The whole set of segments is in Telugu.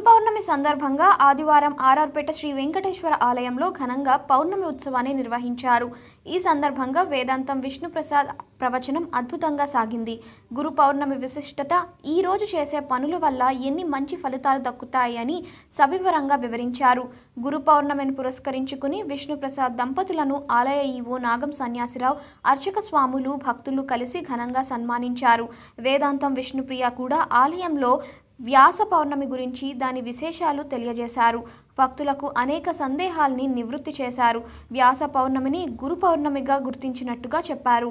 పౌర్ణమి సందర్భంగా ఆదివారం ఆర్ఆర్పేట శ్రీ వెంకటేశ్వర ఆలయంలో ఘనంగా పౌర్ణమి ఉత్సవాన్ని నిర్వహించారు. ఈ సందర్భంగా వేదాంతం విష్ణుప్రసాద్ ప్రవచనం అద్భుతంగా సాగింది. గురు పౌర్ణమి విశిష్టత, ఈ రోజు చేసే పనుల వల్ల ఎన్ని మంచి ఫలితాలు దక్కుతాయని సవివరంగా వివరించారు. గురు పౌర్ణమిని పురస్కరించుకుని విష్ణుప్రసాద్ దంపతులను ఆలయ ఈవో నాగం సన్యాసిరావు, అర్చక స్వాములు, భక్తులు కలిసి ఘనంగా సన్మానించారు. వేదాంతం విష్ణుప్రియ కూడా ఆలయంలో వ్యాస పౌర్ణమి గురించి, దాని విశేషాలు తెలియజేశారు. భక్తులకు అనేక సందేహాల్ని నివృత్తి చేశారు. వ్యాస పౌర్ణమిని గురు పౌర్ణమిగా గుర్తించినట్టుగా చెప్పారు.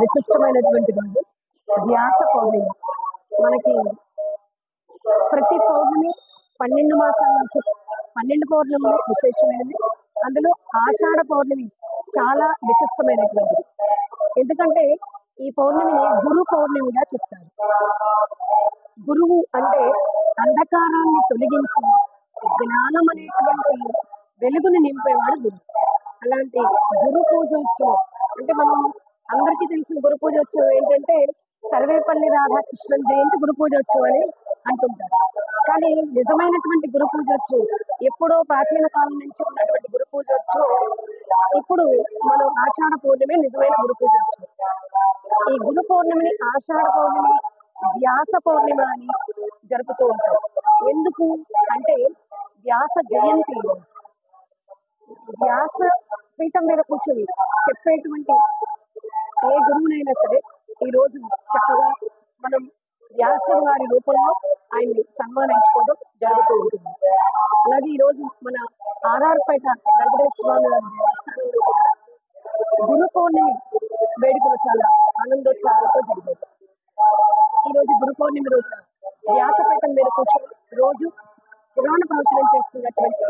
విశిష్టమైనటువంటి రోజు వ్యాస పౌర్ణమి. మనకి ప్రతి పౌర్ణమి 12 మాసాలు వచ్చే 12 పౌర్ణమిలో విశేషమైనది. అందులో ఆషాఢ పౌర్ణమి చాలా విశిష్టమైనటువంటిది. ఎందుకంటే ఈ పౌర్ణమిని గురు పౌర్ణమిగా చెప్తారు. గురువు అంటే అంధకారాన్ని తొలగించి జ్ఞానం అనేటువంటి వెలుగుని నింపేవాడు గురువు. అలాంటి గురు పూజోత్సవం అంటే మనం అందరికీ తెలిసిన గురు పూజోత్సవం ఏంటంటే సర్వేపల్లి రాధాకృష్ణన్ జయంతి గురు పూజోత్సవం అని అంటుంటారు. కానీ నిజమైనటువంటి గురు పూజోత్సవం ఎప్పుడో ప్రాచీన కాలం నుంచి ఉన్నటువంటి గురు పూజోత్సవం ఇప్పుడు మనం ఆషాఢ పౌర్ణమి నిజమైన గురు పూజోత్సవం. ఈ గురు పౌర్ణమిని ఆషాఢ పౌర్ణమి, వ్యాస పౌర్ణిమ అని జరుపుతూ ఉంటాం. ఎందుకు అంటే వ్యాస జయంతి. వ్యాస పీఠం మీద కూర్చొని చెప్పేటువంటి ఏ గురువునైనా సరే ఈరోజు చక్కగా మనం వ్యాసుడు వారి రూపంలో ఆయన్ని సన్మానించుకోవడం జరుగుతూ ఉంటుంది. అలాగే ఈరోజు మన ఆర్ఆర్పేట వెంకటేశ్వర స్వామి వారి దేవస్థానంలో కూడా గురు పౌర్ణమి వేడుకలు చాలా ఆనందోత్సాహాలతో జరిగాయి. ఈరోజు గురు పౌర్ణమి రోజున వ్యాసపీఠం మీద కూర్చొని రోజు పురాణ ప్రవచనం చేస్తున్నటువంటి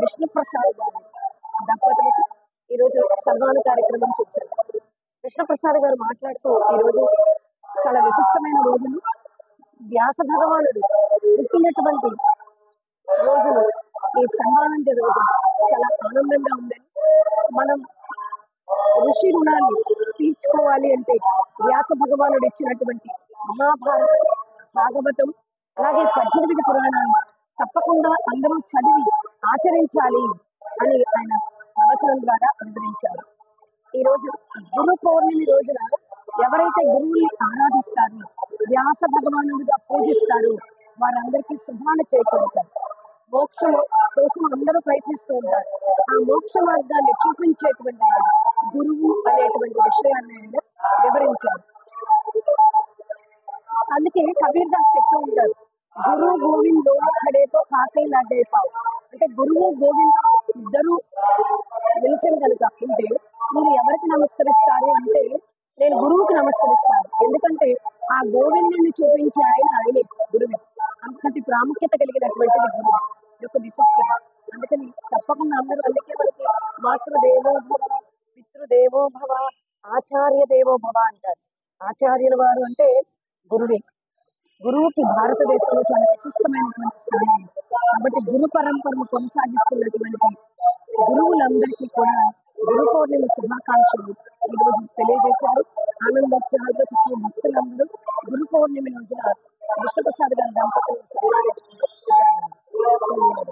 విష్ణుప్రసాద్ గారు దంపతులకు ఈరోజు సన్మాన కార్యక్రమం చేశారు. విష్ణుప్రసాద్ గారు మాట్లాడుతూ ఈరోజు చాలా విశిష్టమైన రోజులు, వ్యాస భగవానుడు పుట్టినటువంటి రోజులు ఈ సన్మానం జరగడం చాలా ఆనందంగా ఉందని, మనం ఋషి రుణాన్ని తీర్చుకోవాలి అంటే వ్యాస భగవానుడు ఇచ్చినటువంటి మహాభారతం, భాగవతం, అలాగే 18 పురాణాలను తప్పకుండా అందరూ చదివి ఆచరించాలి అని ఆయన ప్రవచనం ద్వారా వివరించారు. ఈరోజు గురు పౌర్ణమి రోజున ఎవరైతే గురువుల్ని ఆరాధిస్తారో, వ్యాస భగవానుడిగా పూజిస్తారో వారందరికీ శుభాలు చేకూరుతారు. మోక్షం కోసం అందరూ ప్రయత్నిస్తూ ఉంటారు. ఆ మోక్ష మార్గాన్ని చూపించేటువంటి వాడు గురువు అనేటువంటి విషయాన్ని ఆయన వివరించారు. అందుకే కబీర్ దాస్ చెప్తూ ఉంటారు, గురు గోవిందో ఖడేతో కాకై లాగే పావు. అంటే గురువు గోవిందుడు ఇద్దరు నిలిచిన కనుక ఉంటే మీరు ఎవరికి నమస్కరిస్తారు అంటే నేను గురువుకి నమస్కరిస్తాను. ఎందుకంటే ఆ గోవిందుడిని చూపించే ఆయనే గురువు. అంతటి ప్రాముఖ్యత కలిగినటువంటిది గురువు యొక్క విశిష్టత. అందుకని తప్పకుండా అందరూ, అందుకే మనకి మాతృదేవోభవ, పితృదేవోభవ, ఆచార్య దేవోభవ అంటారు. ఆచార్యుల వారు అంటే గురువే. గురువుకి భారతదేశంలో చాలా విశిష్టమైనటువంటి స్థానం ఉంది. కాబట్టి గురు పరంపరను కొనసాగిస్తున్నటువంటి గురువులందరికీ కూడా గురు పౌర్ణిమ శుభాకాంక్షలు ఈరోజు తెలియజేశారు. ఆనందోత్సాహాలతో చెప్పిన భక్తులందరూ గురు పౌర్ణమి రోజున విష్ణుప్రసాద్ గారి దంపతులను సన్మానించడం జరిగింది.